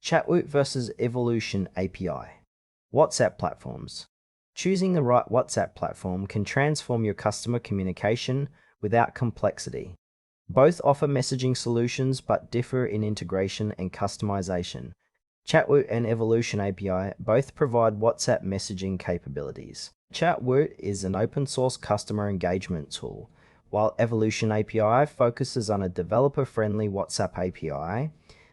Chatwoot versus Evolution API. WhatsApp platforms. Choosing the right WhatsApp platform can transform your customer communication without complexity. Both offer messaging solutions but differ in integration and customization. Chatwoot and Evolution API both provide WhatsApp messaging capabilities. Chatwoot is an open source customer engagement tool, while Evolution API focuses on a developer-friendly WhatsApp API.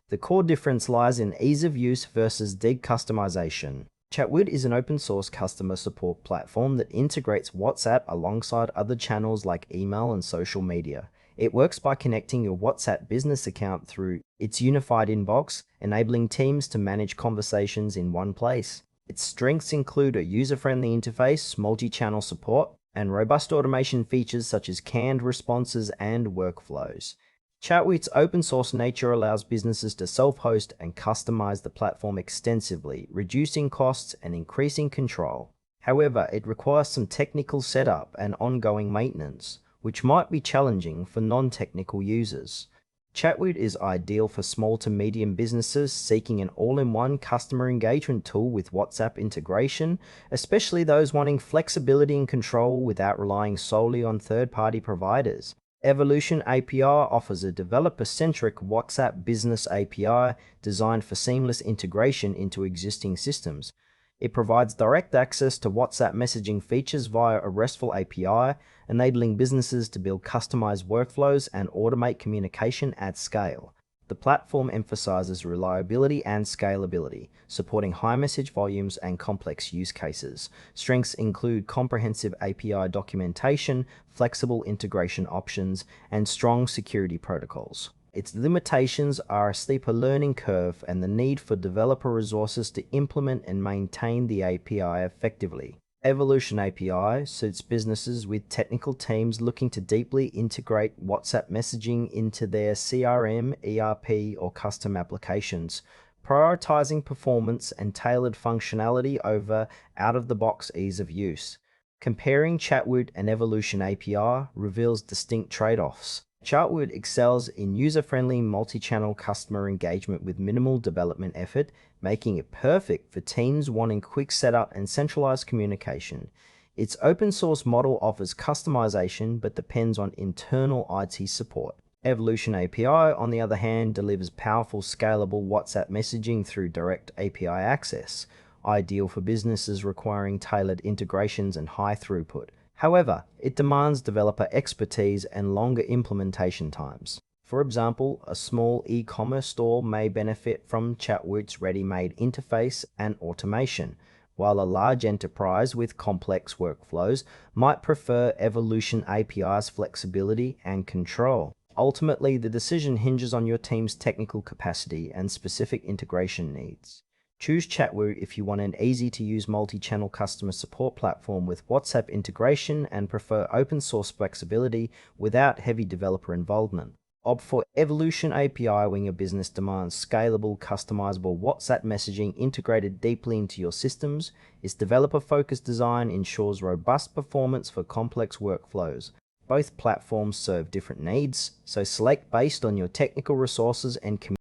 The core difference lies in ease of use versus decustomization. Chatwoot is an open source customer support platform that integrates WhatsApp alongside other channels like email and social media. It works by connecting your WhatsApp business account through its unified inbox, enabling teams to manage conversations in one place. Its strengths include a user-friendly interface, multi-channel support, and robust automation features such as canned responses and workflows. Chatwoot's open source nature allows businesses to self-host and customize the platform extensively, reducing costs and increasing control. However, it requires some technical setup and ongoing maintenance, which might be challenging for non-technical users. Chatwoot is ideal for small to medium businesses seeking an all-in-one customer engagement tool with WhatsApp integration, especially those wanting flexibility and control without relying solely on third-party providers. Evolution API offers a developer-centric WhatsApp business API designed for seamless integration into existing systems. It provides direct access to WhatsApp messaging features via a RESTful API, enabling businesses to build customized workflows and automate communication at scale. The platform emphasizes reliability and scalability, supporting high message volumes and complex use cases. Strengths include comprehensive API documentation, flexible integration options, and strong security protocols. Its limitations are a steeper learning curve and the need for developer resources to implement and maintain the API effectively. Evolution API suits businesses with technical teams looking to deeply integrate WhatsApp messaging into their CRM, ERP, or custom applications, prioritizing performance and tailored functionality over out-of-the-box ease of use. Comparing Chatwoot and Evolution API reveals distinct trade-offs. Chatwoot excels in user-friendly multi-channel customer engagement with minimal development effort, making it perfect for teams wanting quick setup and centralized communication. Its open-source model offers customization but depends on internal IT support. Evolution API, on the other hand, delivers powerful, scalable WhatsApp messaging through direct API access, ideal for businesses requiring tailored integrations and high throughput. However, it demands developer expertise and longer implementation times. For example, a small e-commerce store may benefit from Chatwoot's ready-made interface and automation, while a large enterprise with complex workflows might prefer Evolution API's flexibility and control. Ultimately, the decision hinges on your team's technical capacity and specific integration needs. Choose Chatwoot if you want an easy-to-use multi-channel customer support platform with WhatsApp integration and prefer open-source flexibility without heavy developer involvement. Opt for Evolution API when your business demands scalable, customizable WhatsApp messaging integrated deeply into your systems. Its developer-focused design ensures robust performance for complex workflows. Both platforms serve different needs, so select based on your technical resources and community.